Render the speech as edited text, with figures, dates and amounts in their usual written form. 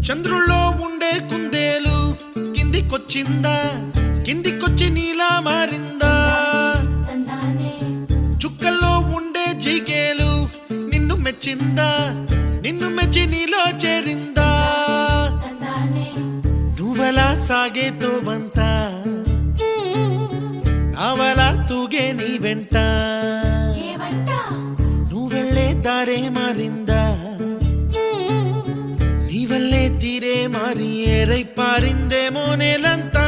చంద్రుల్లో ఉండే కుందేలు కిందికొచ్చిందా, కిందికొచ్చి నీలా మారిందా? చుక్కల్లో ఉండే జిగేలు నిన్ను మెచ్చిందా, నిన్ను మెచ్చి నీలో చేరిందా? నువ్వలా సాగే తోవంత నావలా తూగే నీ వెంట, నువ్వెళ్ళే దారే మారిందా, నీ వల్లే తీరే మారి ఏరై పారిందేమో నేలంతా.